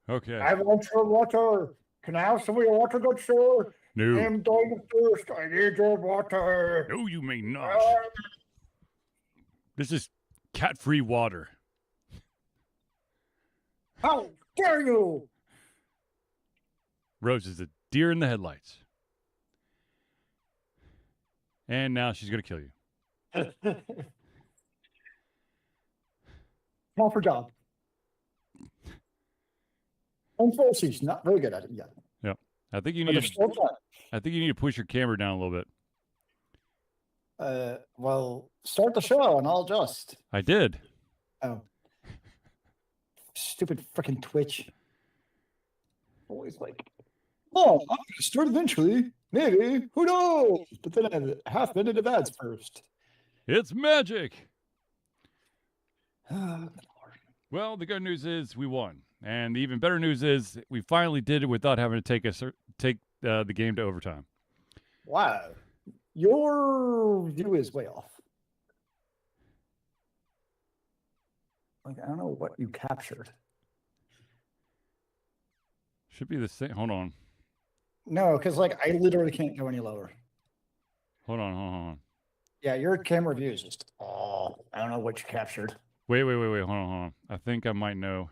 Okay. I want your water. Can I have some of your water, good sir? No. I am dying of thirst. I need your water. No, you may not. Ah, This is cat-free water. how dare you? Rose is a deer in the headlights. And now she's going to kill you. Call for job. Unfortunately, not very good at it yet. Yep. I think you But need it's to, still fun. I think you need to push your camera down a little bit. Well, start the show and I'll adjust. I did. Oh. Stupid freaking Twitch. Always like, oh, I'm going to start eventually. Maybe. Who knows? But then I have a half minute of ads first. It's magic. Ah, Well, the good news is we won. And the even better news is we finally did it without having to take the game to overtime. wow. Your view is way off. Like, I don't know what you captured. Should be the same. Hold on. No, because like I literally can't go any lower. Hold on. Yeah, your camera view is just, oh, I don't know what you captured. Wait. Hold on. I think I might know.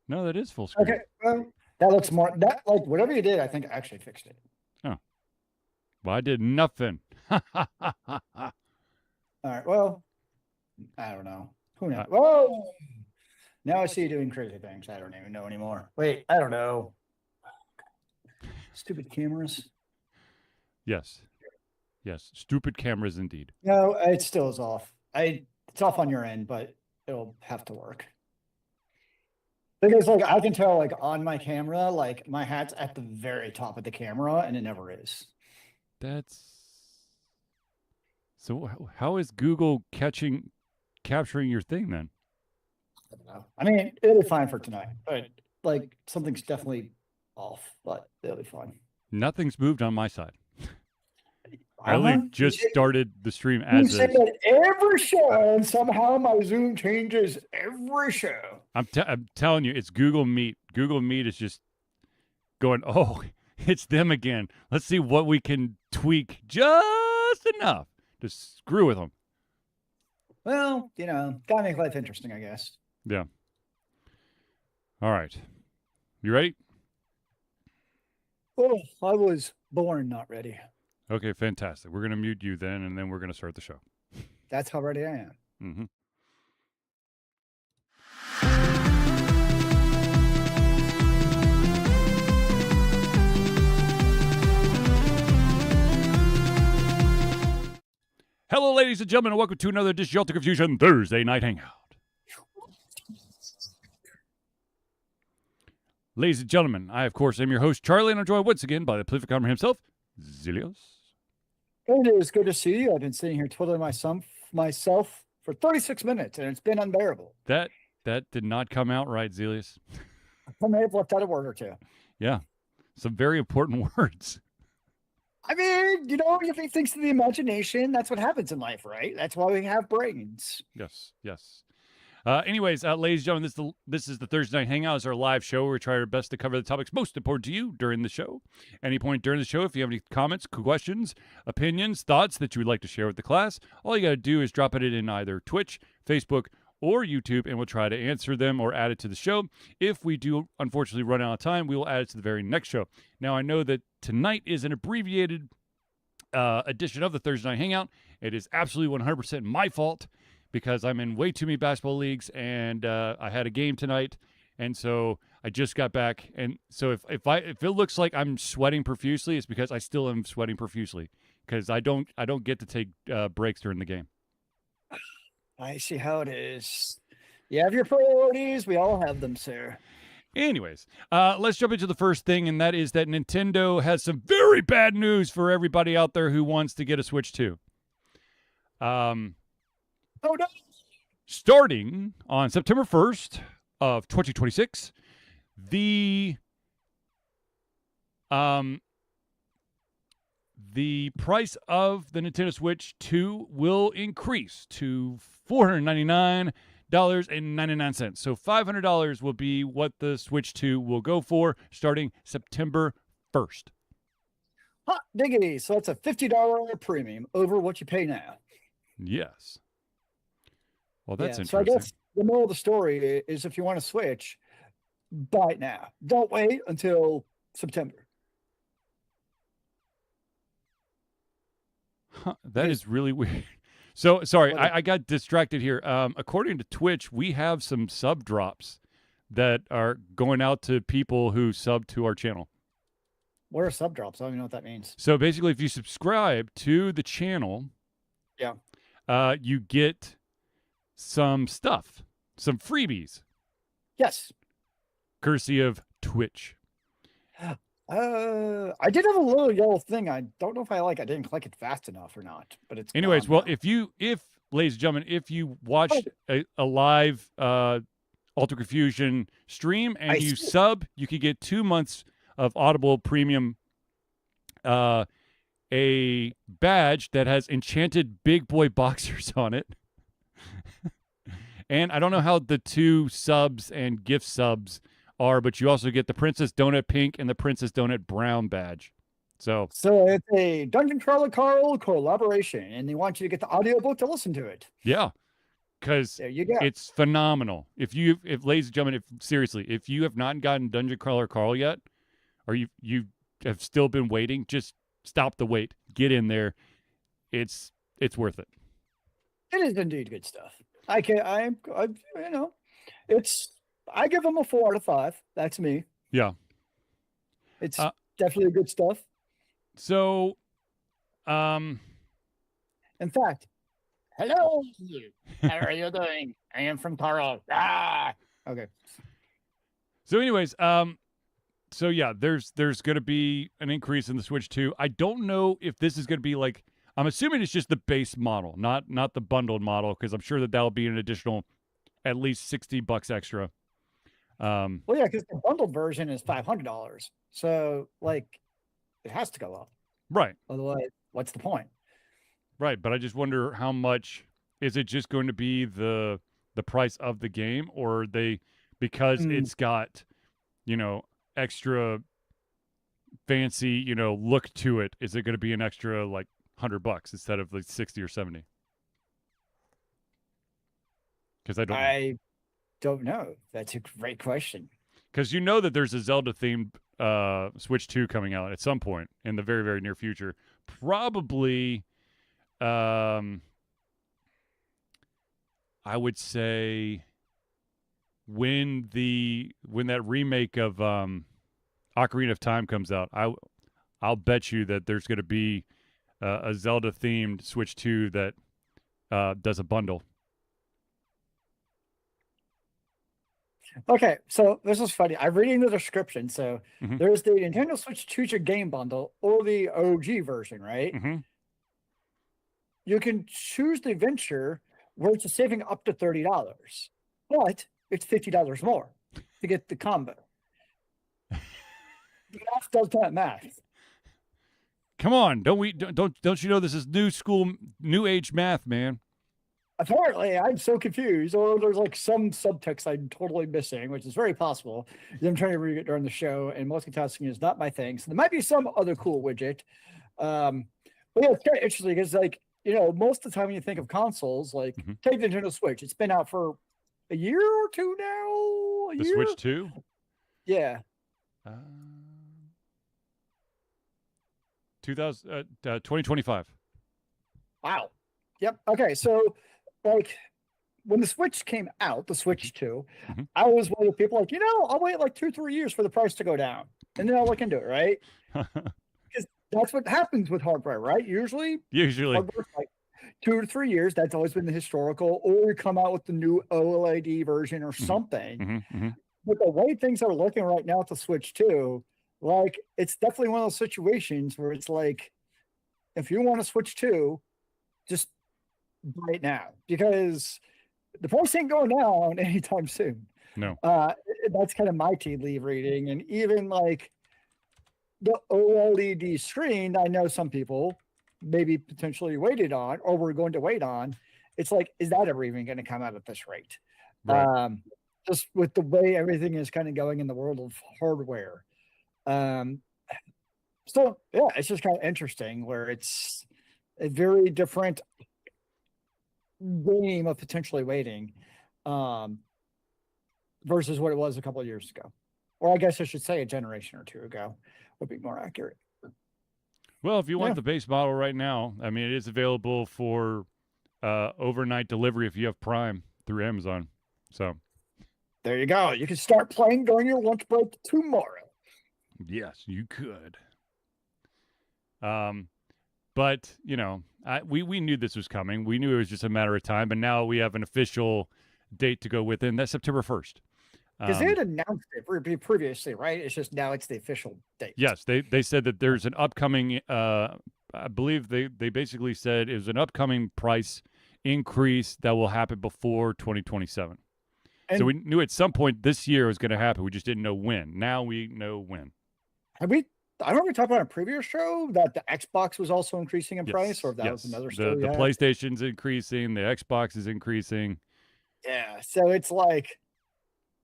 No, that is full screen. Okay, well, that looks more, that, like, whatever you did, I think I actually fixed it. Well, I did nothing. All right, well, I don't know. Who knows? Whoa! Now I see you doing crazy things. I don't even know anymore. Wait, I don't know. Stupid cameras. Yes. Stupid cameras indeed. No, it still is off. It's off on your end, but it'll have to work. Because like I can tell like on my camera, like my hat's at the very top of the camera and it never is. So how is Google capturing your thing then? I don't know. I mean, it'll be fine for tonight, but like something's definitely off, but it'll be fine. Nothing's moved on my side. I only just started the stream You as say is. that every show, and somehow my Zoom changes every show. I'm telling you, it's Google Meet. Google Meet is just going, oh, it's them again. Let's see what we can tweak just enough to screw with them. Well, you know, gotta make life interesting, I guess. Yeah. All right. You ready? Oh, I was born not ready. Okay, fantastic. We're going to mute you then, and then we're going to start the show. That's how ready I am. Mm-hmm. Hello, ladies and gentlemen, and welcome to another edition of Ultra Confusion Thursday Night Hangout. Ladies and gentlemen, I, of course, am your host, Charlie, and I'm joined once again by the prolific farmer himself, Zealeus. It is good to see you. I've been sitting here twiddling myself for 36 minutes, and it's been unbearable. That did not come out right, Zealeus. I may have left out a word or two. Yeah, some very important words. I mean, you know, if he thinks to the imagination, that's what happens in life, right? That's why we have brains. Yes. Anyways, ladies and gentlemen, this is the Thursday Night Hangout. It's our live show where we try our best to cover the topics most important to you during the show. Any point during the show, if you have any comments, questions, opinions, thoughts that you would like to share with the class, all you got to do is drop it in either Twitch, Facebook, or YouTube, and we'll try to answer them or add it to the show. If we do, unfortunately, run out of time, we will add it to the very next show. Now, I know that tonight is an abbreviated edition of the Thursday Night Hangout. It is absolutely 100% my fault because I'm in way too many basketball leagues, and I had a game tonight, and so I just got back. And so if it looks like I'm sweating profusely, it's because I still am sweating profusely because I don't get to take breaks during the game. I see how it is. You have your priorities. We all have them, sir. Anyways, let's jump into the first thing, and that is that Nintendo has some very bad news for everybody out there who wants to get a Switch 2. Oh, no. Starting on September 1st of 2026, the price of the Nintendo Switch 2 will increase to $499 $500.99. So $500 will be what the Switch 2 will go for starting September 1st. Hot diggity. So that's a $50 premium over what you pay now. Yes. Well, that's So I interesting. guess the moral of the story is if you want to Switch, buy it now. Don't wait until September. Huh, that is really weird. So, sorry, What? I got distracted here. According to Twitch, we have some sub drops that are going out to people who sub to our channel. What are sub drops? I don't even know what that means. So basically, if you subscribe to the channel, Yeah. You get some stuff, some freebies, Yes. courtesy of Twitch. I did have a little yellow thing. I don't know if I didn't click it fast enough or not, but it's Anyways, gone well, now. if ladies and gentlemen, if you watched a live Alter Confusion stream and you sub, you could get 2 months of Audible Premium, a badge that has enchanted big boy boxers on it. And I don't know how the 2 subs and gift subs are, but you also get the Princess Donut Pink and the Princess Donut Brown badge. So it's a Dungeon Crawler Carl collaboration, and they want you to get the audiobook to listen to it. yeah, because there you go. It's phenomenal. If ladies and gentlemen, seriously, if you have not gotten Dungeon Crawler Carl yet, or you have still been waiting, just stop the wait. Get in there. It's worth it. It is indeed good stuff. I give them a 4 out of 5. That's me. Yeah. It's definitely good stuff. So, in fact, hello. How are you doing? I am from Carl. Okay. So anyways, so yeah, there's going to be an increase in the Switch 2. I don't know if this is going to be like, I'm assuming it's just the base model, not the bundled model, because I'm sure that'll be an additional at least $60 extra. Well, yeah, because the bundled version is $500. So, it has to go up. Right. Otherwise, what's the point? Right, but I just wonder how much is it just going to be the price of the game, or because it's got, extra fancy, look to it, is it going to be an extra like $100 instead of like 60 or 70? Because I don't know. That's a great question. Because that there's a Zelda themed Switch 2 coming out at some point in the very, very near future. Probably, I would say when that remake of Ocarina of Time comes out, I'll bet you that there's going to be a Zelda themed Switch 2 that does a bundle. Okay, so this is funny. I'm reading the description. So there's the Nintendo Switch Future Game Bundle or the OG version, right? Mm-hmm. You can choose the adventure where it's saving up to $30, but it's $50 more to get the combo. The math does not math. Come on, don't you know this is new age math, man? Apparently, I'm so confused, or there's some subtext I'm totally missing, which is very possible. I'm trying to read it during the show, and multitasking is not my thing. So there might be some other cool widget. But yeah, it's kind of interesting because, most of the time when you think of consoles, take the Nintendo Switch. It's been out for a year or two now. The Switch 2? Yeah. 2025. Wow. Yep. Okay. So, when the Switch came out, the Switch 2, I was one of the people I'll wait 2-3 years for the price to go down, and then I'll look into it, right? Because that's what happens with hardware, right? Usually 2 to 3 years. That's always been the historical, or we come out with the new OLED version or something. But the way things are looking right now with the Switch 2, it's definitely one of those situations where it's if you want to Switch 2, just buy it now, because the price ain't going down anytime soon. No. That's kind of my tea leaf reading. And even the OLED screen, I know some people maybe potentially waited on, or we're going to wait on. It's is that ever even going to come out at this rate? Right. Just with the way everything is kind of going in the world of hardware. Um, so yeah, it's just kind of interesting where it's a very different game of potentially waiting, um, versus what it was a couple of years ago. Or I guess I should say a generation or two ago would be more accurate. Well, if you want Yeah, the base model right now, I mean, it is available for overnight delivery if you have Prime through Amazon. So, there you go. You can start playing during your lunch break tomorrow. yes, you could. Um, but we knew this was coming. We knew it was just a matter of time. But now we have an official date to go with, and that's September 1st. Because they had announced it previously, right? It's just now it's the official date. Yes, they said that there's an upcoming. I believe they basically said it was an upcoming price increase that will happen before 2027. And so we knew at some point this year it was going to happen. We just didn't know when. Now we know when. have we? I don't know if we talked about on a previous show that the Xbox was also increasing in price, or if that was another story. The PlayStation's increasing, the Xbox is increasing. Yeah, so it's like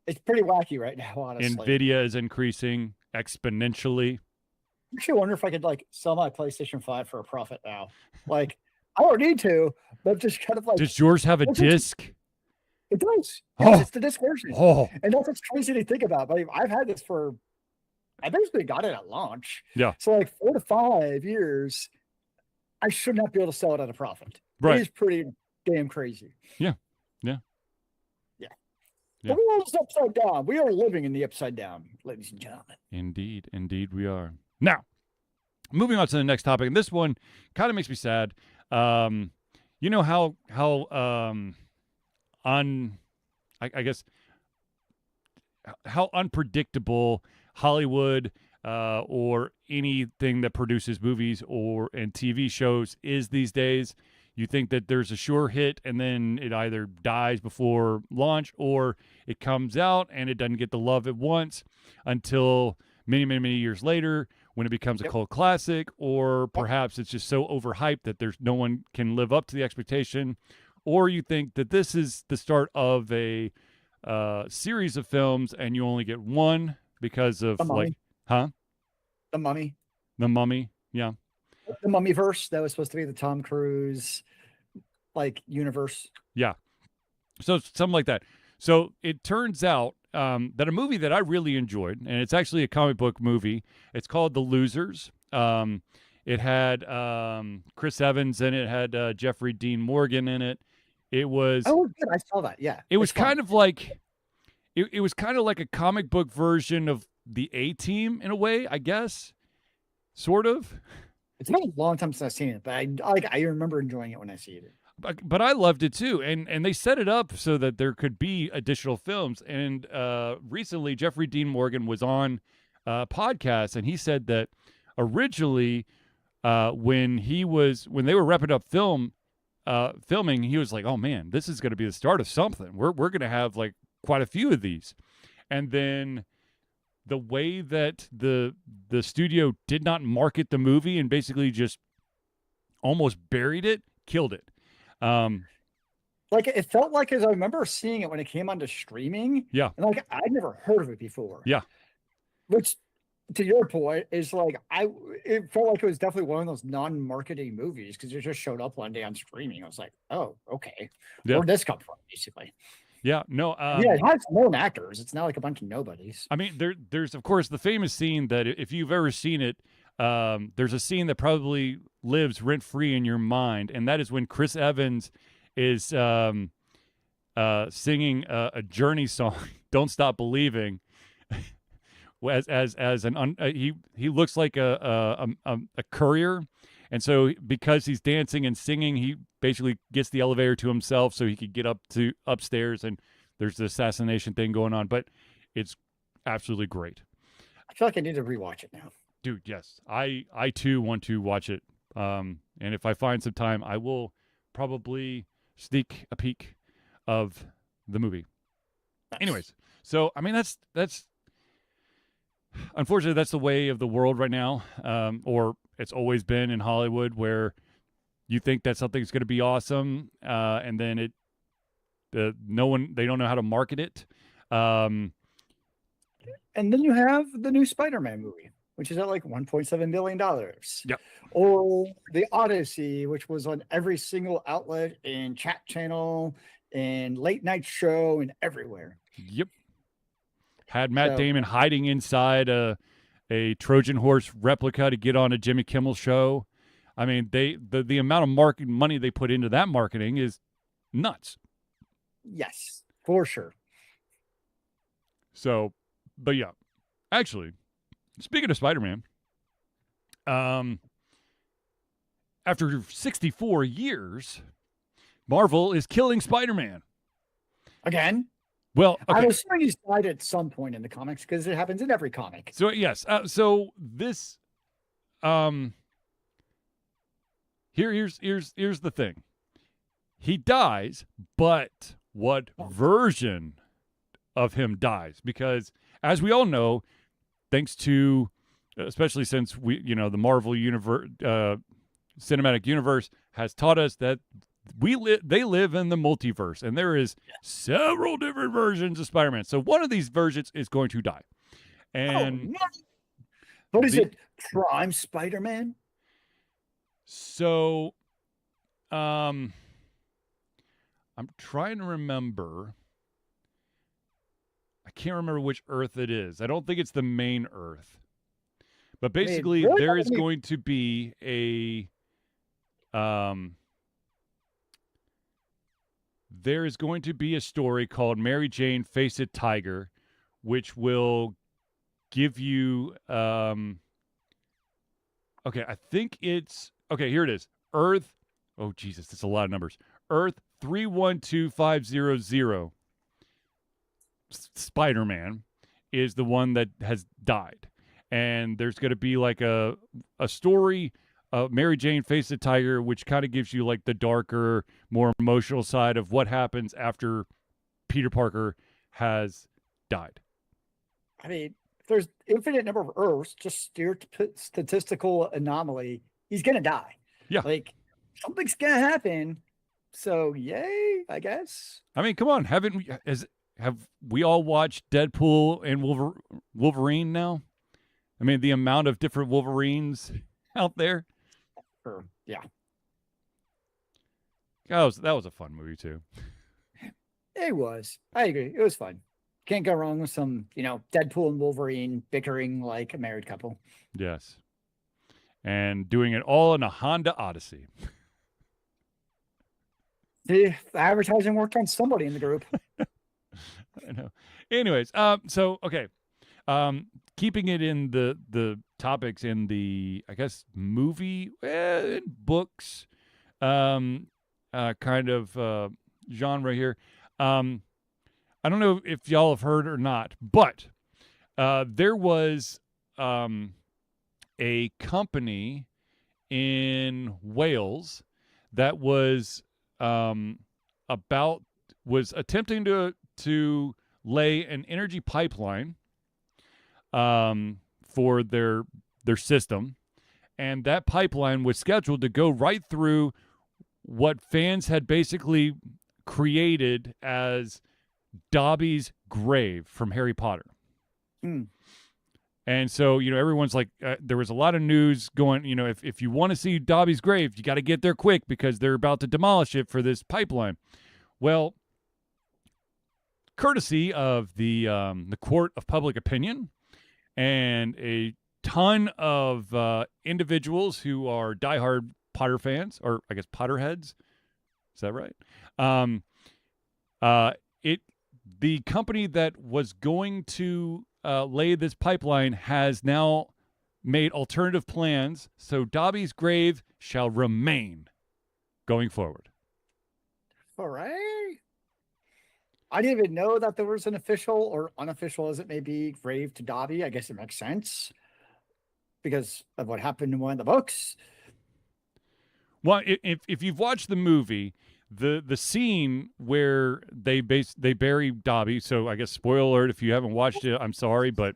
it's pretty wacky right now, honestly. Nvidia is increasing exponentially. I actually wonder if I could like sell my PlayStation 5 for a profit now. Like, I don't need to, but just kind of like. Does yours have a disc? It does. Yes, it's the disc version. Oh, and that's what's crazy to think about. But I've had this I basically got it at launch. Yeah. So like 4 to 5 years, I should not be able to sell it at a profit. Right. It is pretty damn crazy. Yeah. The world is upside down. We are living in the upside down, ladies and gentlemen. Indeed we are. Now, moving on to the next topic, and this one kind of makes me sad. You know how I guess how unpredictable Hollywood or anything that produces movies and TV shows is these days. You think that there's a sure hit and then it either dies before launch or it comes out and it doesn't get the love it wants until many years later when it becomes a cult classic, or perhaps it's just so overhyped that there's no one can live up to the expectation. Or you think that this is the start of a series of films and you only get one because of The Mummy. The Mummy, yeah. The Mummy verse that was supposed to be the Tom Cruise universe. Yeah. So something like that. So it turns out that a movie that I really enjoyed, and it's actually a comic book movie. It's called The Losers. It had Chris Evans in it. It had Jeffrey Dean Morgan in it. It was. Oh, good. I saw that. Yeah. It was kind of like. It was kind of like a comic book version of the A-Team in a way, I guess. Sort of. It's been a long time since I've seen it, but I remember enjoying it when I see it. But I loved it too, and they set it up so that there could be additional films. And recently, Jeffrey Dean Morgan was on a podcast, and he said that originally, when they were wrapping up filming, he was like, "Oh man, this is going to be the start of something. We're going to have like quite a few of these," and then the way that the studio did not market the movie and basically just almost buried it, killed it. It felt like, as I remember seeing it when it came onto streaming. Yeah. And I'd never heard of it before. Yeah. Which, to your point, is it felt like it was definitely one of those non-marketing movies because it just showed up one day on streaming. I was like, oh, okay. Yeah. Where'd this come from, basically? Yeah, no. It has known actors. It's not like a bunch of nobodies. I mean, there's of course the famous scene that if you've ever seen it, there's a scene that probably lives rent free in your mind, and that is when Chris Evans is singing a Journey song, "Don't Stop Believing." He looks like a courier. And so because he's dancing and singing, he basically gets the elevator to himself so he could get upstairs, and there's the assassination thing going on. But it's absolutely great. I feel like I need to rewatch it now. Dude, yes. I too want to watch it. And if I find some time, I will probably sneak a peek of the movie. Nice. Anyways, so I mean that's unfortunately that's the way of the world right now. Or it's always been in Hollywood, where you think that something's going to be awesome, and then it They don't know how to market it. And then you have the new Spider-Man movie, which is at like $1.7 billion. Yep. Or the Odyssey, which was on every single outlet and chat channel and late night show and everywhere. Yep. Had Matt So- Damon hiding inside a Trojan horse replica to get on a Jimmy Kimmel show. I mean, the amount of marketing money they put into that marketing is nuts. Yes, for sure. So, but yeah, actually, speaking of Spider-Man, after 64 years, Marvel is killing Spider-Man. Again, Well, okay. I'm assuming he's died at some point in the comics because it happens in every comic. So yes, so this, here's the thing. He dies, but what version of him dies? Because as we all know, thanks to, especially since the Marvel universe, cinematic universe has taught us that they live in the multiverse, and there is several different versions of Spider-Man. So one of these versions is going to die. And what is it? Prime Spider-Man? So, I'm trying to remember. I can't remember which Earth it is. I don't think it's the main Earth. But basically, there is going to be there is going to be a story called Mary Jane Face It Tiger, which will give you okay, I think it's okay, here it is. Earth, oh Jesus, that's a lot of numbers. Earth 312500. Spider-Man is the one that has died. And there's going to be like a story of Mary Jane Face the Tiger, which kind of gives you like the darker, more emotional side of what happens after Peter Parker has died. I mean, if there's infinite number of Earths, just statistical anomaly, he's going to die. Yeah. Like, something's going to happen. So, yay, I guess. I mean, come on. Have we all watched Deadpool and Wolverine now? I mean, the amount of different Wolverines out there. Yeah. That was a fun movie too. It was. I agree. It was fun. Can't go wrong with some, Deadpool and Wolverine bickering like a married couple. Yes. And doing it all in a Honda Odyssey. The advertising worked on somebody in the group. I know. Anyways, so okay. Keeping it in the topics in the, I guess, movie and books kind of genre here. I don't know if y'all have heard or not, but there was a company in Wales that was attempting to lay an energy pipeline for their system, and that pipeline was scheduled to go right through what fans had basically created as Dobby's grave from Harry Potter. And so, everyone's like, there was a lot of news going, if you want to see Dobby's grave, you got to get there quick because they're about to demolish it for this pipeline. Well, courtesy of the court of public opinion and a ton of individuals who are diehard Potter fans, or I guess Potterheads. Is that right? The company that was going to lay this pipeline has now made alternative plans, so Dobby's grave shall remain going forward. All right. I didn't even know that there was an official or unofficial, as it may be, grave to Dobby. I guess it makes sense because of what happened in one of the books. Well, if you've watched the movie, the scene where they bury Dobby, so I guess spoiler alert if you haven't watched it, I'm sorry, but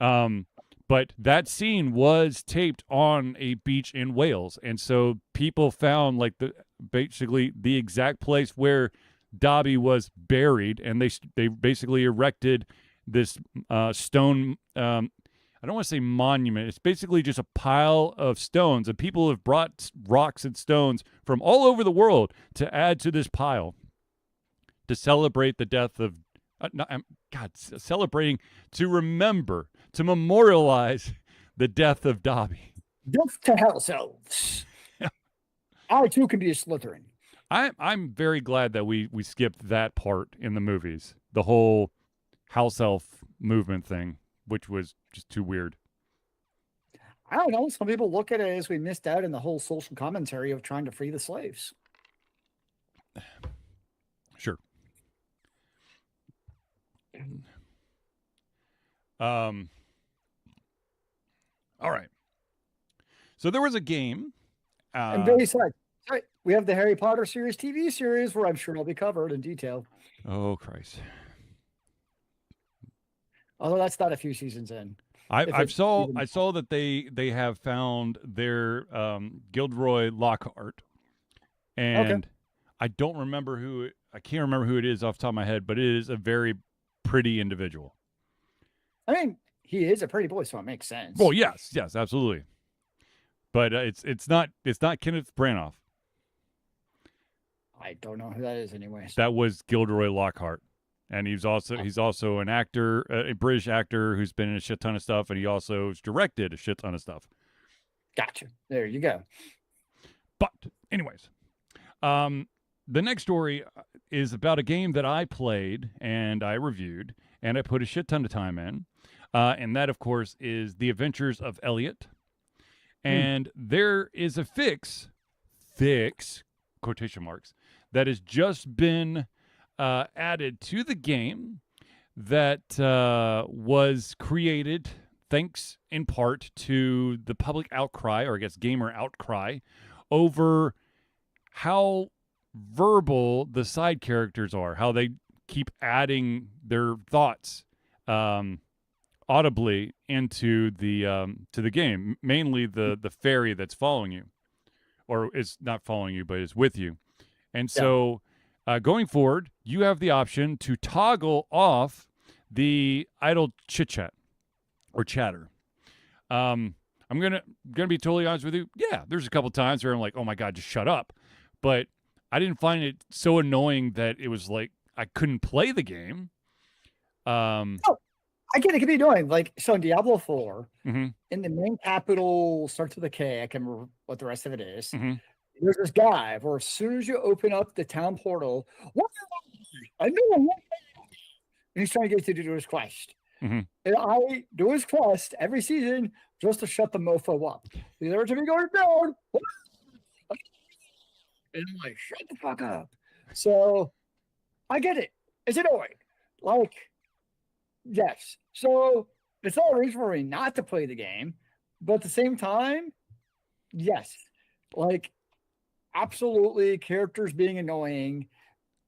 that scene was taped on a beach in Wales, and so people found basically the exact place where Dobby was buried, and they basically erected this stone. I don't want to say monument. It's basically just a pile of stones, and people have brought rocks and stones from all over the world to add to this pile to celebrate the death of celebrating, to remember, to memorialize the death of Dobby. Death to house elves. I too can be a Slytherin. I'm very glad that we skipped that part in the movies, the whole house elf movement thing, which was just too weird. I don't know. Some people look at it as we missed out in the whole social commentary of trying to free the slaves. Sure. All right. So there was a game. And very sad. Right. We have the Harry Potter series TV series where I'm sure it'll be covered in detail. Oh, Christ. Although that's not a few seasons in. I saw that they have found their Gilderoy Lockhart, and I don't remember I can't remember who it is off the top of my head, but it is a very pretty individual. I mean, he is a pretty boy, so it makes sense. Well, yes, absolutely. But it's not Kenneth Branagh. I don't know who that is, anyways. That was Gilderoy Lockhart, and he's also an actor, a British actor who's been in a shit ton of stuff, and he also has directed a shit ton of stuff. Gotcha. There you go. But anyways, the next story is about a game that I played and I reviewed, and I put a shit ton of time in, and that, of course, is The Adventures of Elliot. And there is a fix, quotation marks, that has just been added to the game that was created thanks in part to the public outcry, or I guess gamer outcry, over how verbal the side characters are, how they keep adding their thoughts audibly into the game, mainly the fairy that's following you, or is not following you, but is with you. And so going forward, you have the option to toggle off the idle chit-chat or chatter. I'm gonna be totally honest with you. Yeah, there's a couple times where I'm like, oh my God, just shut up. But I didn't find it so annoying that it was like I couldn't play the game. I get it can be annoying. Like, so in Diablo 4, Mm-hmm. in the main capital starts with a K. I can't remember what the rest of it is. Mm-hmm. There's this guy where as soon as you open up the town portal, I know, and he's trying to get you to do his quest. Mm-hmm. And I do his quest every season just to shut the mofo up. He's ever to me going down. And I'm like, shut the fuck up. So I get it. It's annoying. Like, yes. So it's not a reason for me not to play the game, but at the same time, yes. Like, absolutely, characters being annoying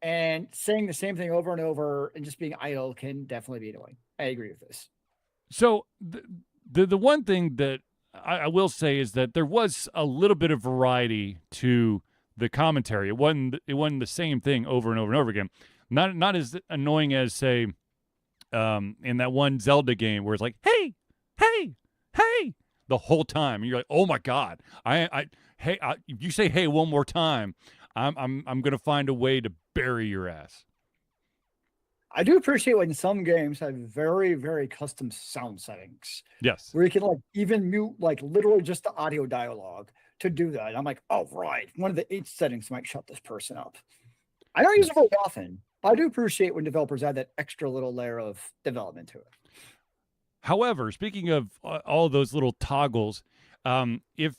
and saying the same thing over and over and just being idle can definitely be annoying. I agree with this. So the one thing that I will say is that there was a little bit of variety to the commentary. It wasn't the same thing over and over and over again. Not as annoying as, say, in that one Zelda game where it's like, hey, the whole time, and you're like, oh my God, if you say hey one more time, I'm gonna find a way to bury your ass. I do appreciate when some games have very, very custom sound settings. Yes. Where you can like even mute like literally just the audio dialogue to do that. And I'm like, oh right, one of the 8 settings might shut this person up. I don't use it very often. I do appreciate when developers add that extra little layer of development to it. However, speaking of all those little toggles, if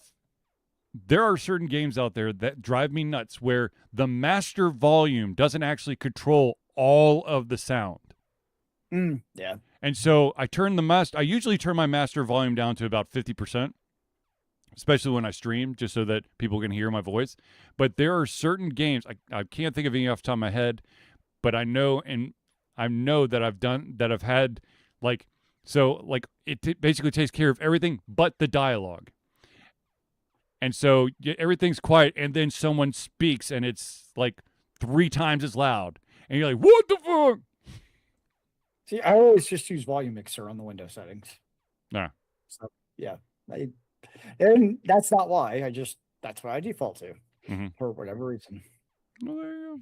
there are certain games out there that drive me nuts where the master volume doesn't actually control all of the sound. Yeah. And so I usually turn my master volume down to about 50%, especially when I stream, just so that people can hear my voice. But there are certain games, I can't think of any off the top of my head, but I know that I've had like, so like it basically takes care of everything but the dialogue. And so everything's quiet, and then someone speaks, and it's like 3 times as loud. And you're like, what the fuck? See, I always just use volume mixer on the window settings. Nah. So yeah, and that's not why. That's what I default to for whatever reason. Well, there you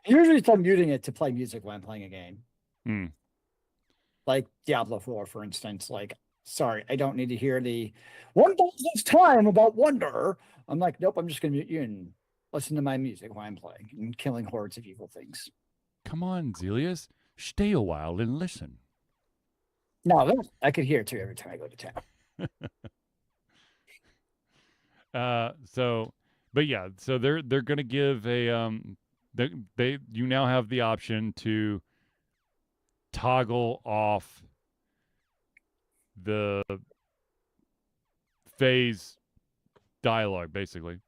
Usually, I'm muting it to play music when I'm playing a game. go. Like Diablo 4, for instance. Like, sorry, I don't need to hear the 1000th time about wonder. I'm like, nope, I'm just going to mute you and listen to my music while I'm playing and killing hordes of evil things. Come on, Zealeus. Stay a while and listen. No, I could hear it too every time I go to town. But yeah, so they're going to give a you now have the option to toggle off the phase dialogue, basically.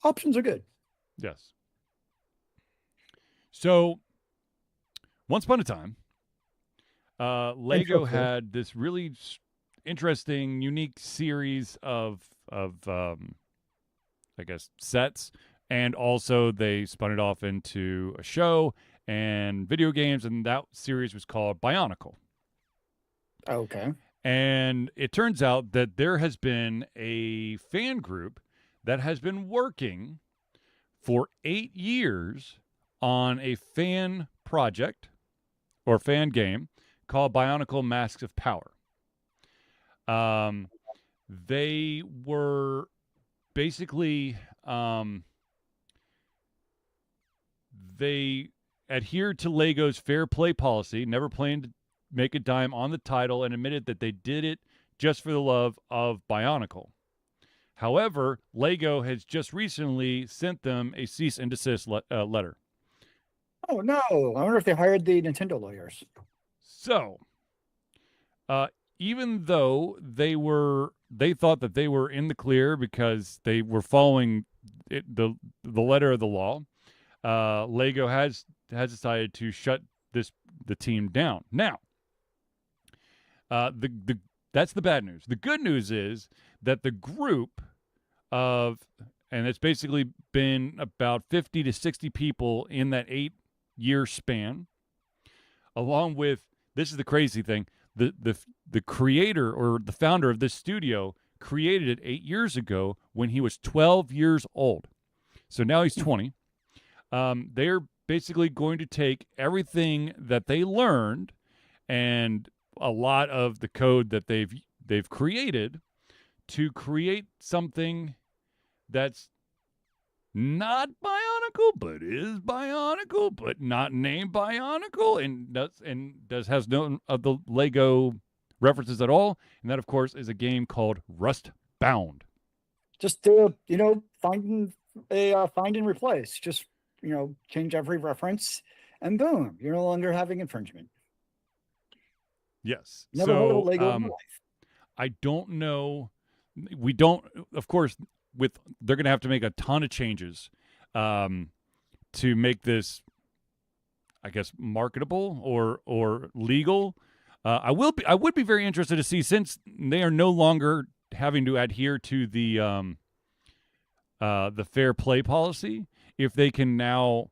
Options are good. Yes. So, once upon a time, Lego had this really interesting, unique series of I guess sets, and also they spun it off into a show and video games, and that series was called Bionicle. Okay. And it turns out that there has been a fan group that has been working for 8 years on a fan project or fan game called Bionicle Masks of Power. They were basically they adhered to Lego's fair play policy, never planned to make a dime on the title, and admitted that they did it just for the love of Bionicle. However, Lego has just recently sent them a cease and desist letter. Oh no! I wonder if they hired the Nintendo lawyers. So, even though they thought that they were in the clear because they were following the letter of the law, Lego has decided to shut the team down. Now, that's the bad news. The good news is that the group and it's basically been about 50 to 60 people in that 8-year span, along with, this is the crazy thing, the creator or the founder of this studio created it 8 years ago when he was 12 years old. So now he's 20. They're basically going to take everything that they learned and a lot of the code that they've created to create something that's not Bionicle, but is Bionicle, but not named Bionicle, and has no of the Lego references at all. And that, of course, is a game called Rust Bound. Just find and replace. Just change every reference, and boom, you're no longer having infringement. Yes. Never heard of a Lego in my life. I don't know. We don't, of course, they're going to have to make a ton of changes to make this, I guess, marketable or legal. I would be very interested to see, since they are no longer having to adhere to the fair play policy, if they can now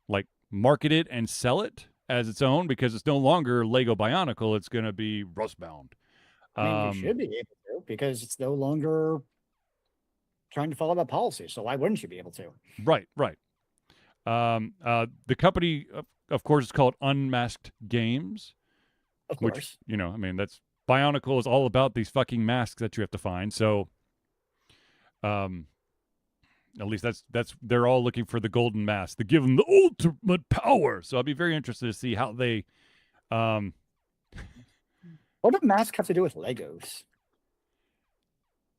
like market it and sell it as its own, because it's no longer Lego Bionicle, it's going to be Rustbound. I mean, you should be able to, because it's no longer trying to follow that policy. So why wouldn't you be able to? Right. The company, of course, is called Unmasked Games. Of course. Which, I mean, that's Bionicle is all about these fucking masks that you have to find. So, at least that's they're all looking for the golden mask to give them the ultimate power. So I'll be very interested to see how they. What do masks have to do with Legos?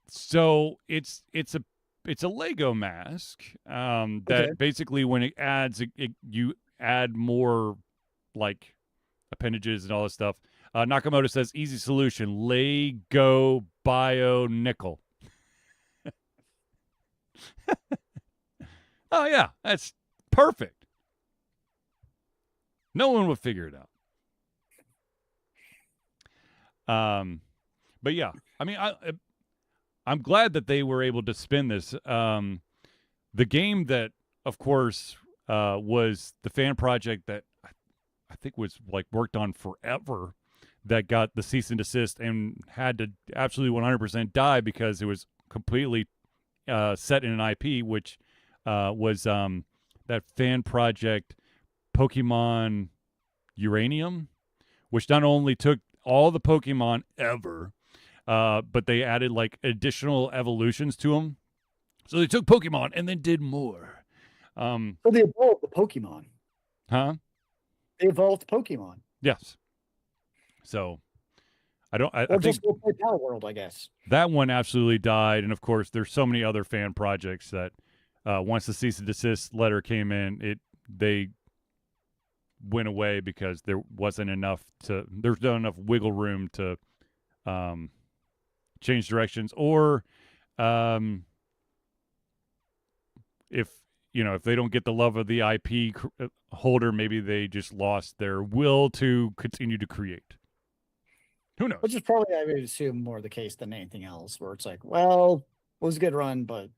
So it's a Lego mask that basically, when it adds, you add more like appendages and all this stuff. Nakamoto says, easy solution, Lego Bio Nickel. Oh yeah, that's perfect. No one would figure it out. But yeah, I mean, I'm glad that they were able to spin this. The game that, of course, was the fan project that I think was like worked on forever, that got the cease and desist and had to absolutely 100% die because it was completely set in an IP, which was that fan project Pokemon Uranium, which not only took all the Pokemon ever, but they added like additional evolutions to them. So they took Pokemon and then did more. So they evolved the Pokemon. Huh? They evolved Pokemon. Yes. So I don't. I Or think just go play Power World, I guess. that one absolutely died, and of course, there's so many other fan projects that once the cease and desist letter came in, they went away because there wasn't enough to. There's not enough wiggle room to change directions, or if if they don't get the love of the IP holder, maybe they just lost their will to continue to create. Who knows? Which is probably, I would assume, more the case than anything else, where it's like, well, it was a good run, but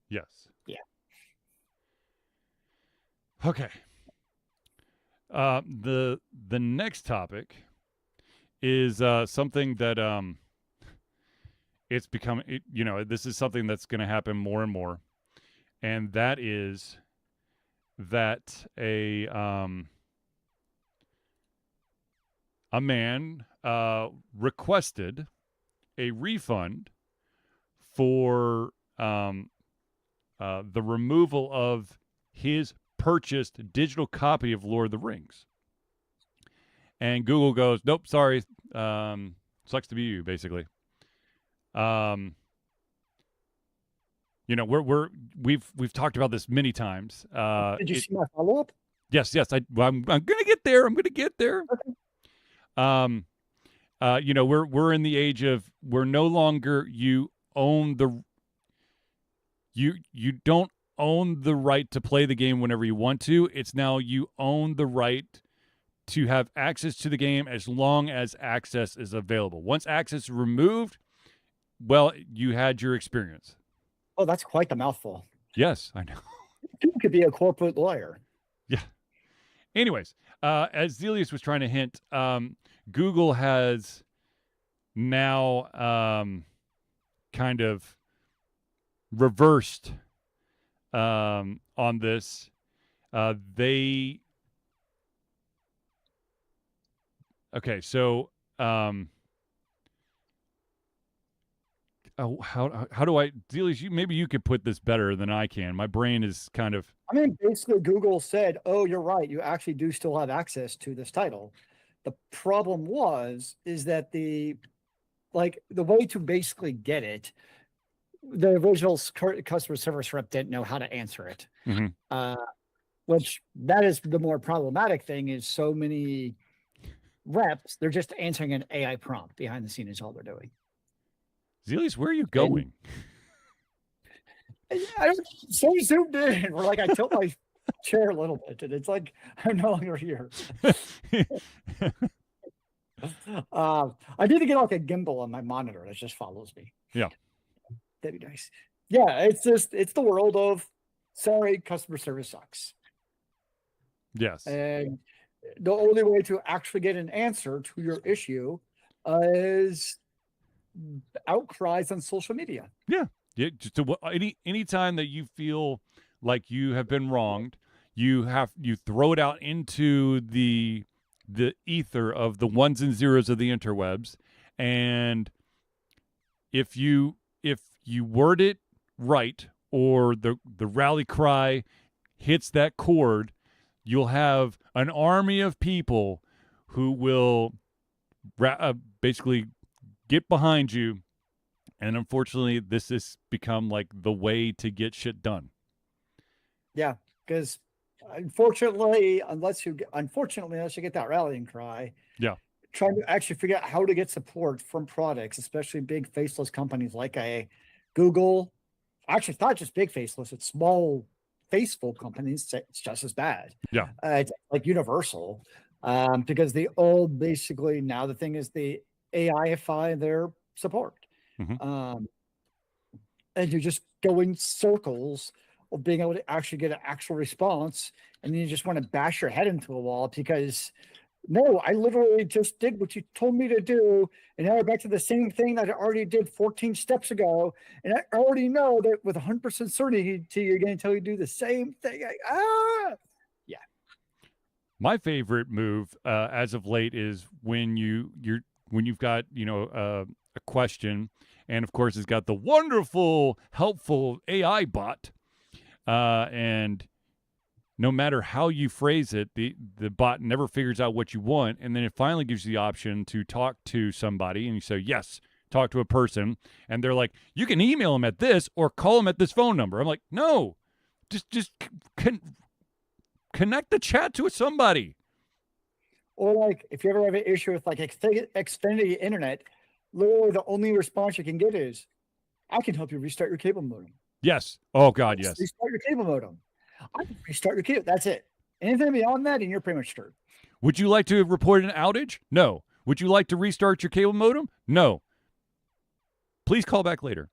Yes. yeah. Okay. The next topic is something that it's becoming. This is something that's going to happen more and more, and that is that a man requested a refund for the removal of his purchased digital copy of Lord of the Rings. And Google goes, nope, sorry, sucks to be you, basically. We've talked about this many times. Did you see my follow up? Yes. I'm gonna get there. Okay. We're in the age of we're no longer you don't own the right to play the game whenever you want to. It's now you own the right to have access to the game as long as access is available. Once access is removed, well, you had your experience. Oh, that's quite the mouthful. Yes, I know. You could be a corporate lawyer. Yeah. Anyways, as Zealeus was trying to hint, Google has now kind of reversed on this. So how do I, Zealeus, maybe you could put this better than I can. My brain is kind of. I mean, basically, Google said, "Oh, you're right. You actually do still have access to this title." The problem is that the way to basically get it, the original customer service rep didn't know how to answer it. Mm-hmm. Which that is the more problematic thing. Is so many reps, they're just answering an AI prompt behind the scene is all they're doing. Zealeus, where are you going? I don't so zoomed in. We're like, I tilt my chair a little bit, and it's like I'm no longer here. I need to get like a gimbal on my monitor that just follows me. Yeah. That'd be nice. Yeah, it's the world of sorry, customer service sucks. Yes. And the only way to actually get an answer to your issue is outcries on social media. Yeah. Just any time that you feel like you have been wronged, you throw it out into the ether of the ones and zeros of the interwebs, and if you word it right, or the rally cry hits that chord, you'll have an army of people who will basically get behind you. And unfortunately, this has become like the way to get shit done. Yeah, because unfortunately, unless you get that rallying cry, yeah, trying to actually figure out how to get support from products, especially big faceless companies like Google. Actually, it's not just big faceless; it's small faceful companies. It's just as bad. Yeah, it's like Universal, because they all basically now the thing is they AIify their support. Mm-hmm. And you just go in circles of being able to actually get an actual response. And then you just want to bash your head into a wall because no, I literally just did what you told me to do. And now we're back to the same thing that I already did 14 steps ago. And I already know that with 100% certainty, you're going to tell you to do the same thing. Yeah. My favorite move as of late is when you've got, a question, and of course it's got the wonderful, helpful AI bot, and no matter how you phrase it, the bot never figures out what you want, and then it finally gives you the option to talk to somebody, and you say, yes, talk to a person, and they're like, you can email them at this or call them at this phone number. I'm like, no, just connect the chat to somebody. Or like, if you ever have an issue with like extended internet, literally the only response you can get is, I can help you restart your cable modem. Yes. Oh, God, yes. Restart your cable modem. I can restart your cable. That's it. Anything beyond that, and you're pretty much screwed. Would you like to report an outage? No. Would you like to restart your cable modem? No. Please call back later.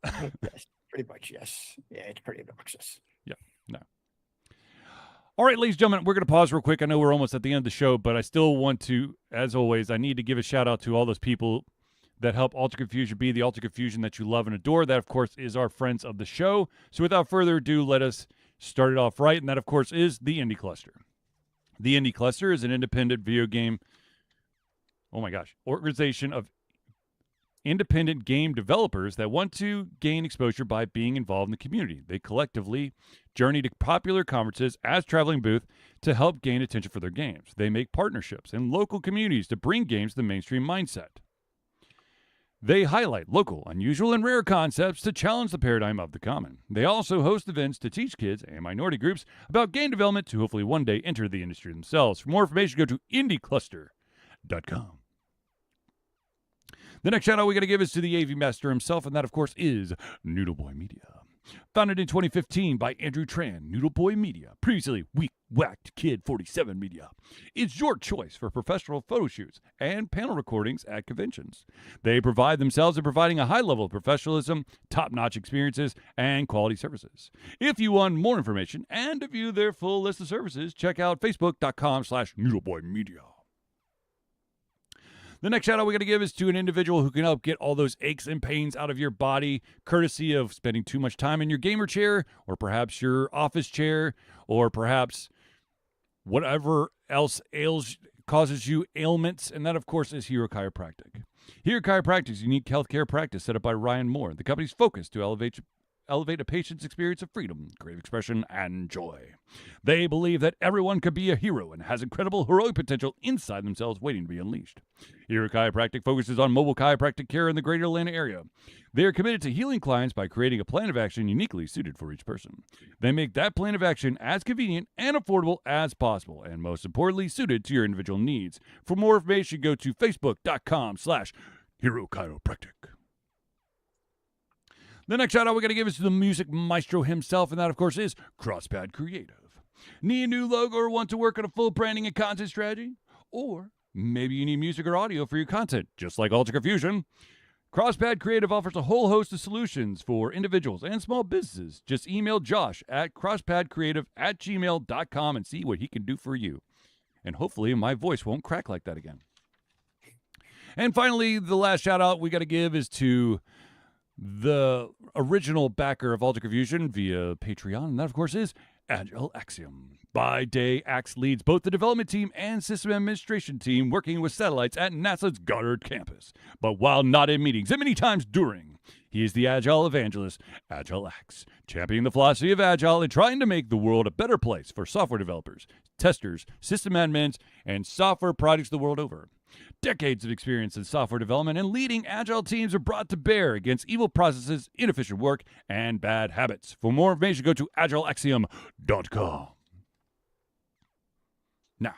Yes, pretty much, yes. Yeah, it's pretty obnoxious. Yeah, no. All right, ladies and gentlemen, we're going to pause real quick. I know we're almost at the end of the show, but I still want to, as always, I need to give a shout out to all those people that help Alter Confusion be the Alter Confusion that you love and adore. That, of course, is our friends of the show. So without further ado, let us start it off right. And that, of course, is the Indie Cluster. The Indie Cluster is an independent video game, organization of independent game developers that want to gain exposure by being involved in the community. They collectively journey to popular conferences as traveling booth to help gain attention for their games. They make partnerships in local communities to bring games to the mainstream mindset. They highlight local, unusual, and rare concepts to challenge the paradigm of the common. They also host events to teach kids and minority groups about game development to hopefully one day enter the industry themselves. For more information, go to indiecluster.com. The next shout out we got to give is to the AV Master himself, and that, of course, is Noodle Boy Media. Founded in 2015 by Andrew Tran, Noodle Boy Media, previously Weak Whacked Kid 47 Media, is your choice for professional photo shoots and panel recordings at conventions. They provide themselves in providing a high level of professionalism, top-notch experiences, and quality services. If you want more information and to view their full list of services, check out facebook.com/noodleboymedia. The next shout out we got to give is to an individual who can help get all those aches and pains out of your body, courtesy of spending too much time in your gamer chair, or perhaps your office chair, or perhaps whatever else causes you ailments. And that, of course, is Hero Chiropractic. Hero Chiropractic's unique healthcare practice set up by Ryan Moore. The company's focus to elevate a patient's experience of freedom, creative expression, and joy. They believe that everyone could be a hero and has incredible heroic potential inside themselves waiting to be unleashed. Hero Chiropractic focuses on mobile chiropractic care in the greater Atlanta area. They are committed to healing clients by creating a plan of action uniquely suited for each person. They make that plan of action as convenient and affordable as possible, and most importantly, suited to your individual needs. For more information, go to facebook.com/Hero Chiropractic. The next shout out we're going to give is to the music maestro himself, and that, of course, is Crosspad Creative. Need a new logo or want to work on a full branding and content strategy? Or maybe you need music or audio for your content, just like Alter Confusion. Crosspad Creative offers a whole host of solutions for individuals and small businesses. Just email Josh at crosspadcreative@gmail.com and see what he can do for you. And hopefully my voice won't crack like that again. And finally, the last shout out we got to give is to the original backer of Alter Confusion via Patreon, and that, of course, is Agile Axiom. By day, Axe leads both the development team and system administration team working with satellites at NASA's Goddard campus. But while not in meetings, and many times during, he is the Agile evangelist, Agile Axe, championing the philosophy of Agile and trying to make the world a better place for software developers, testers, system admins, and software projects the world over. Decades of experience in software development and leading Agile teams are brought to bear against evil processes, inefficient work, and bad habits. For more information, go to agileaxiom.com. Now,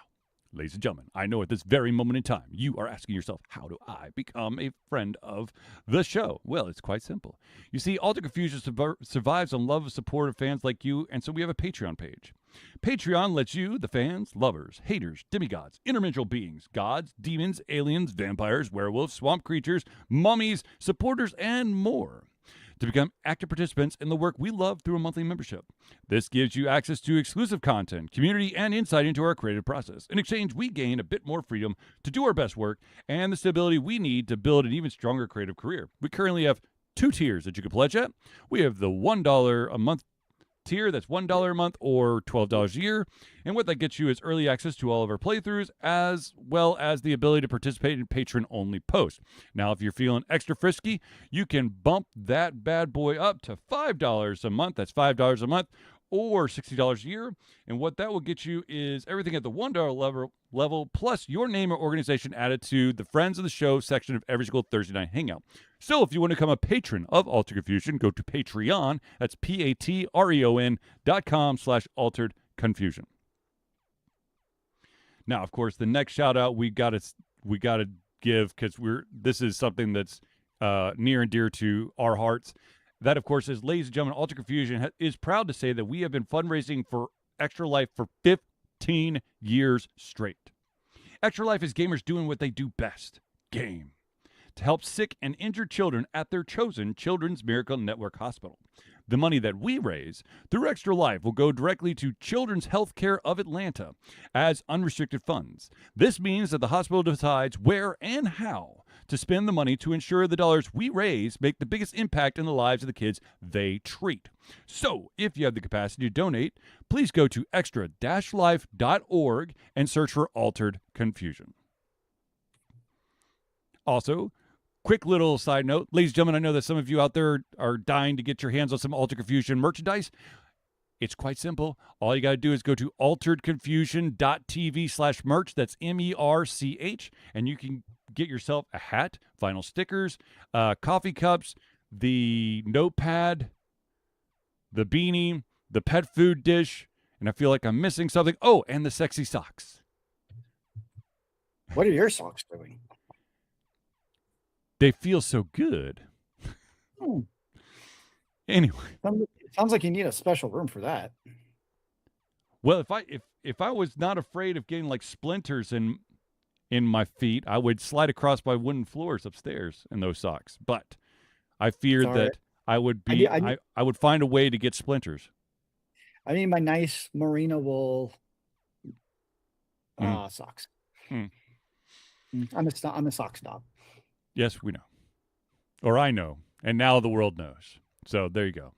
ladies and gentlemen, I know at this very moment in time, you are asking yourself, how do I become a friend of the show? Well, it's quite simple. You see, Alter Confusion survives on love and support of fans like you, and so we have a Patreon page. Patreon lets you, the fans, lovers, haters, demigods, interdimensional beings, gods, demons, aliens, vampires, werewolves, swamp creatures, mummies, supporters, and more, to become active participants in the work we love through a monthly membership. This gives you access to exclusive content, community, and insight into our creative process. In exchange, we gain a bit more freedom to do our best work and the stability we need to build an even stronger creative career. We currently have 2 tiers that you can pledge at. We have the $1 a month tier, that's $1 a month or $12 a year, and what that gets you is early access to all of our playthroughs, as well as the ability to participate in patron-only posts. Now, if you're feeling extra frisky, you can bump that bad boy up to $5 a month. That's $5 a month or $60 a year, and what that will get you is everything at the $1 level, plus your name or organization added to the Friends of the Show section of every single Thursday night hangout. So if you want to become a patron of Altered Confusion, go to Patreon. That's patreon.com/Altered Confusion. Now, of course, the next shout out we got to give, because this is something that's near and dear to our hearts. That, of course, is, ladies and gentlemen, Altered Confusion is proud to say that we have been fundraising for Extra Life for 15 years straight. Extra Life is gamers doing what they do best: game, to help sick and injured children at their chosen Children's Miracle Network hospital. The money that we raise through Extra Life will go directly to Children's Healthcare of Atlanta as unrestricted funds. This means that the hospital decides where and how to spend the money to ensure the dollars we raise make the biggest impact in the lives of the kids they treat. So, if you have the capacity to donate, please go to extra-life.org and search for Altered Confusion. Also, quick little side note, ladies and gentlemen, I know that some of you out there are dying to get your hands on some Altered Confusion merchandise. It's quite simple. All you got to do is go to alteredconfusion.tv/merch. That's MERCH. And you can get yourself a hat, vinyl stickers, coffee cups, the notepad, the beanie, the pet food dish, and I feel like I'm missing something. Oh, and the sexy socks. What are your socks doing? They feel so good. Anyway. Sounds like you need a special room for that. Well, if I was not afraid of getting like splinters in my feet, I would slide across my wooden floors upstairs in those socks. But I feared that I would be I would find a way to get splinters. I need my nice merino wool socks. I'm a sock snob. Yes, we know. Or I know. And now the world knows. So there you go.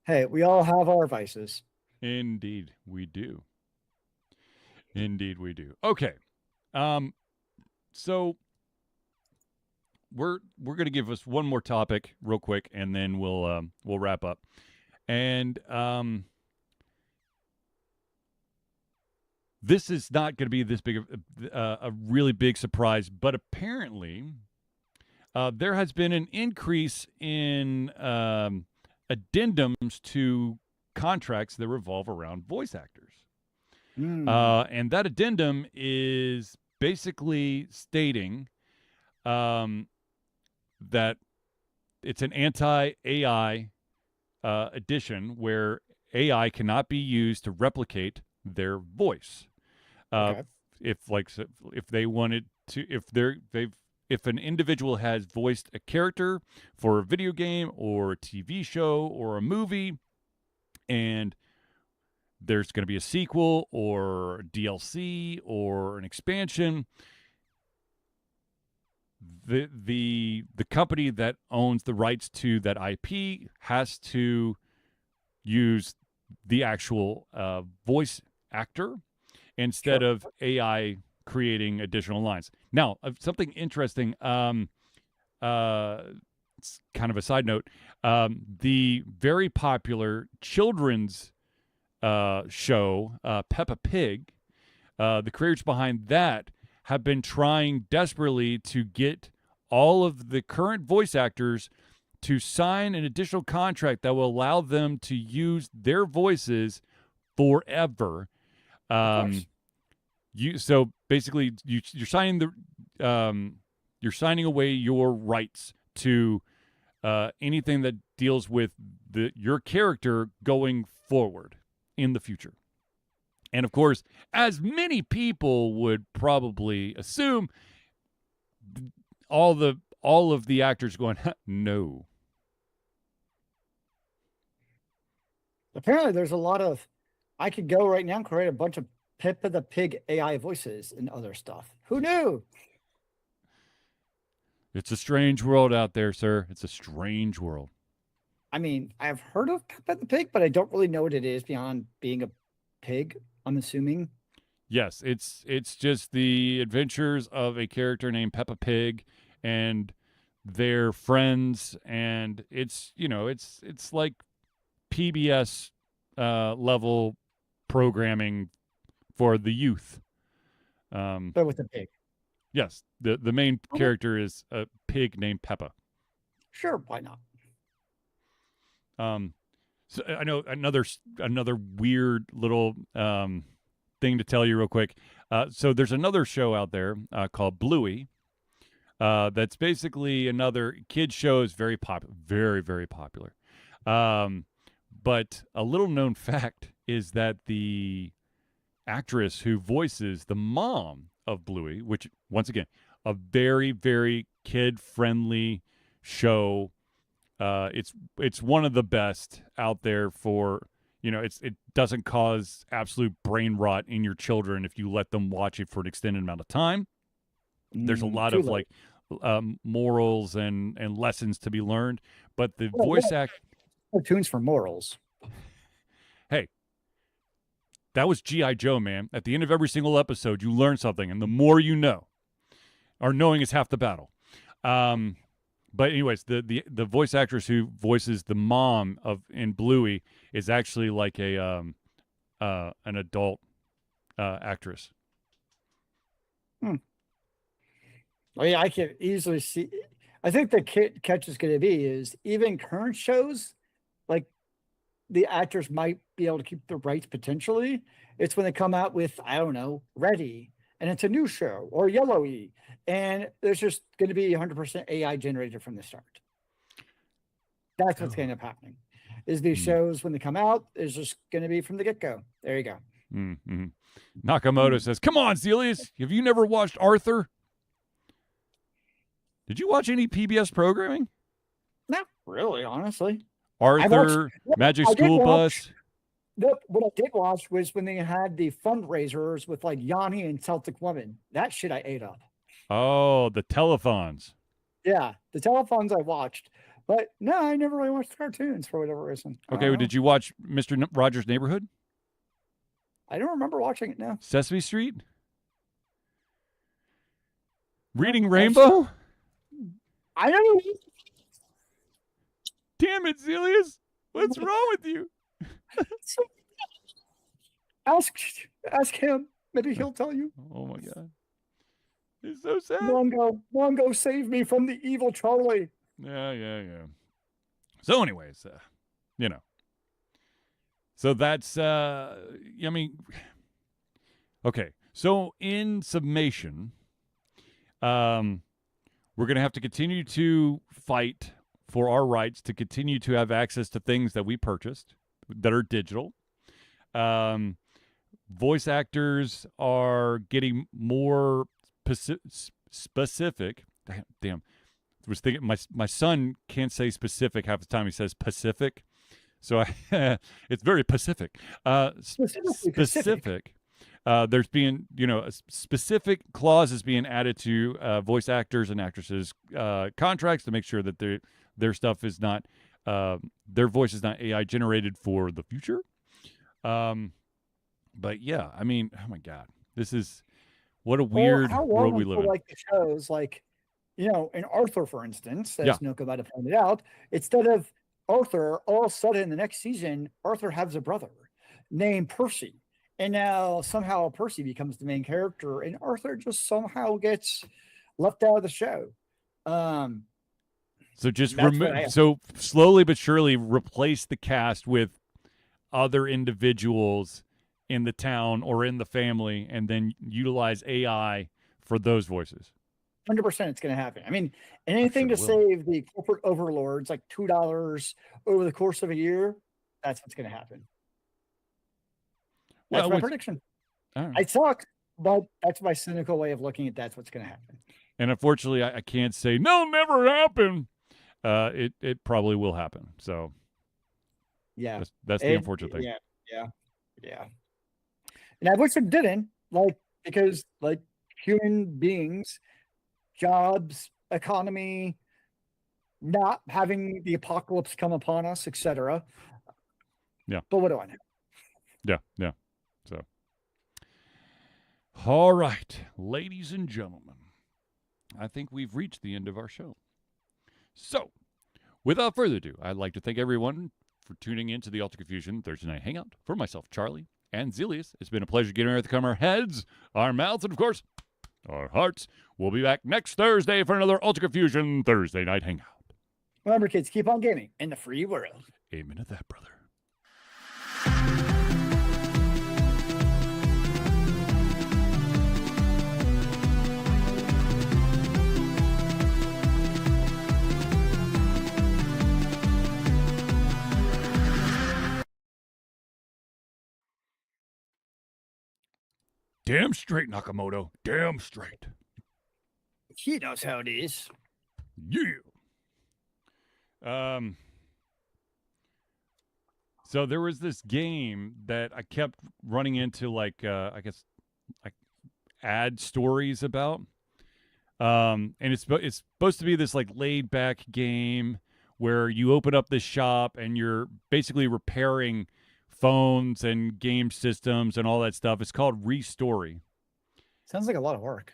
Hey, we all have our vices. Indeed, we do. Indeed, we do. Okay. So we're going to give us one more topic real quick, and then we'll wrap up. And this is not going to be this big of a really big surprise, but apparently there has been an increase in addendums to contracts that revolve around voice actors. And that addendum is basically stating that it's an anti-AI edition where AI cannot be used to replicate their voice. Okay. If they wanted to, if an individual has voiced a character for a video game or a TV show or a movie, and there's going to be a sequel or a DLC or an expansion, the company that owns the rights to that IP has to use the actual voice actor instead of AI creating additional lines. Now, something interesting, it's kind of a side note, the very popular children's show, Peppa Pig, the creators behind that have been trying desperately to get all of the current voice actors to sign an additional contract that will allow them to use their voices forever. So basically, you're signing you're signing away your rights to anything that deals with your character going forward in the future. And of course, as many people would probably assume, all of the actors going, no. Apparently, there's a lot of. I could go right now and create a bunch of Peppa the Pig AI voices and other stuff. Who knew? It's a strange world out there, sir. It's a strange world. I mean, I've heard of Peppa the Pig, but I don't really know what it is beyond being a pig, I'm assuming. Yes, it's just the adventures of a character named Peppa Pig and their friends, and it's like PBS level programming for the youth. But with a pig. Yes, the main Okay. character is a pig named Peppa. Sure, why not? So I know another weird little thing to tell you real quick. So there's another show out there called Bluey. That's basically another kids show. Is very popular, very very popular. But a little known fact is that the actress who voices the mom of Bluey, which once again, a very very kid friendly show. It's one of the best out there for it doesn't cause absolute brain rot in your children if you let them watch it for an extended amount of time. There's a lot of like morals and lessons to be learned, but the voice act cartoons for morals. Hey, that was G.I. Joe, man. At the end of every single episode, you learn something, and the more you know, or knowing is half the battle. But anyways, the voice actress who voices the mom in Bluey is actually like an adult actress. Oh yeah, I can easily see. I think the catch is going to be is even current shows, like the actors might be able to keep the rights potentially. It's when they come out with, I don't know, Ready, and it's a new show, or Yellowy, and there's just going to be 100% AI generated from the start. That's what's going to end up happening. Is these shows when they come out is just going to be from the get go. There you go. Mm-hmm. Nakamoto says, "Come on, Zealeus, have you never watched Arthur? Did you watch any PBS programming?" Not really, honestly. Arthur, Magic School Bus. What I did watch was when they had the fundraisers with like Yanni and Celtic Woman. That shit I ate up. Oh, the telethons. Yeah, the telethons I watched, but no, I never really watched cartoons for whatever reason. Okay, well, did you watch Mr. Rogers' Neighborhood? I don't remember watching it now. Sesame Street? Reading Rainbow? I don't know. Damn it, Zealeus. What's wrong with you? Ask him. Maybe he'll tell you. Oh my God. It's so sad. Mongo, save me from the evil Charlie. Yeah. So anyways, so that's, I mean, okay. So in summation, we're going to have to continue to fight for our rights to continue to have access to things that we purchased that are digital. Voice actors are getting more specific. Damn. I was thinking my son can't say specific half the time. He says Pacific. So it's very Pacific. Specific. There's being, a specific clauses being added to voice actors and actresses' contracts to make sure that their stuff is not, their voice is not AI generated for the future. But yeah, I mean, oh my God, this is what a weird world we live in. Like the shows, like, in Arthur, for instance, as Noka might have pointed out, instead of Arthur, all of a sudden in the next season, Arthur has a brother named Percy. And now somehow Percy becomes the main character and Arthur just somehow gets left out of the show. So just so slowly but surely replace the cast with other individuals in the town or in the family, and then utilize AI for those voices. 100% it's going to happen. I mean, anything to save the corporate overlords, like $2 over the course of a year, that's what's going to happen. That's my prediction. It sucks, but that's my cynical way of looking at that's what's going to happen. And unfortunately, I can't say, no, never happen. It probably will happen. So, Yeah. That's the unfortunate thing. Yeah. And I wish it didn't, like, because like human beings, jobs, economy, not having the apocalypse come upon us, etc. Yeah. But what do I know? Yeah. So, all right, ladies and gentlemen, I think we've reached the end of our show. So, without further ado, I'd like to thank everyone for tuning in to the Ultra Confusion Thursday Night Hangout. For myself, Charlie, and Zealeus, it's been a pleasure getting ready to come our heads, our mouths, and of course, our hearts. We'll be back next Thursday for another Ultra Confusion Thursday Night Hangout. Remember, kids, keep on gaming in the free world. Amen to that, brother. Damn straight, Nakamoto. Damn straight. He knows how it is. Yeah. So there was this game that I kept running into, like, I guess, like ad stories about. And it's supposed to be this like laid back game where you open up this shop and you're basically repairing phones and game systems and all that stuff. It's called Restory. Sounds like a lot of work.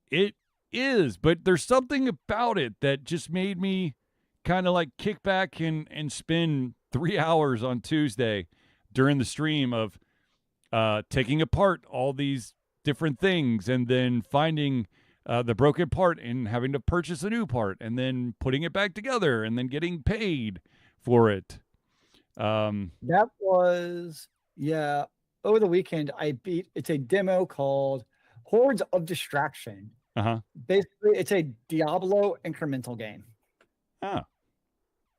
It is, but there's something about it that just made me kind of like kick back and spend 3 hours on Tuesday during the stream of taking apart all these different things and then finding the broken part and having to purchase a new part and then putting it back together and then getting paid for it. That was, yeah, over the weekend, it's a demo called Hordes of Distraction. Basically, it's a Diablo incremental game.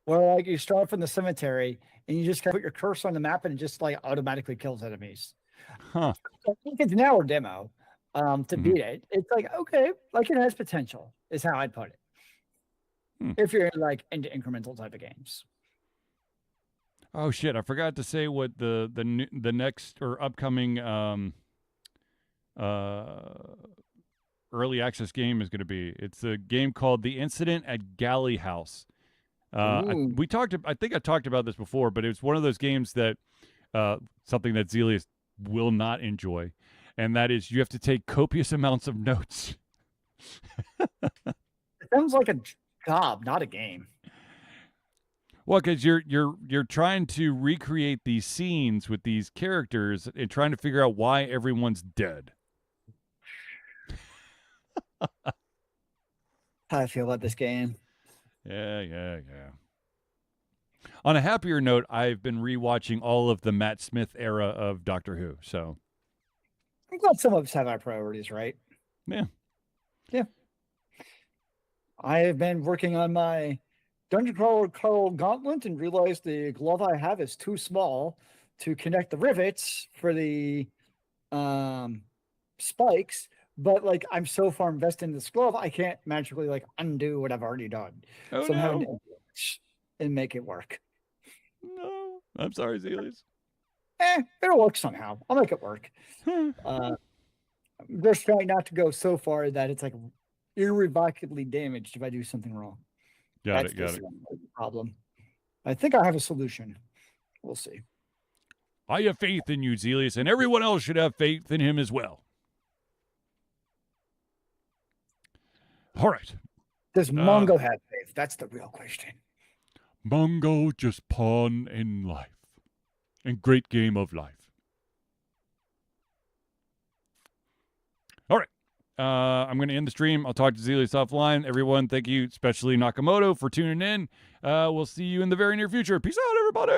Where like you start from the cemetery and you just kind of put your cursor on the map and it just like automatically kills enemies. I think it's now a demo to beat it. It's like, okay, like it has potential is how I'd put it. If you're like into incremental type of games. Oh shit, I forgot to say what the next or upcoming early access game is going to be. It's a game called The Incident at Galley House. I think I talked about this before, but it's one of those games that something that Zealeus will not enjoy, and that is you have to take copious amounts of notes. It sounds like a job, not a game. Well, because you're trying to recreate these scenes with these characters and trying to figure out why everyone's dead. How I feel about this game. Yeah. On a happier note, I've been rewatching all of the Matt Smith era of Doctor Who. So I'm glad some of us have our priorities, right? Yeah. I have been working on my Dungeon Crawl Gauntlet and realized the glove I have is too small to connect the rivets for the spikes. But like I'm so far invested in this glove, I can't magically like undo what I've already done. Oh, so I'm having no. to and make it work. No, I'm sorry, Zealeus. It'll work somehow. I'll make it work. I'm just trying not to go so far that it's like irrevocably damaged if I do something wrong. Got it. Problem. I think I have a solution. We'll see. I have faith in you, Zealeus, and everyone else should have faith in him as well. All right. Does Mongo have faith? That's the real question. Mongo just pawn in life. And great game of life. All right. I'm going to end the stream. I'll talk to Zealeus offline. Everyone, thank you, especially Nakamoto, for tuning in. We'll see you in the very near future. Peace out, everybody.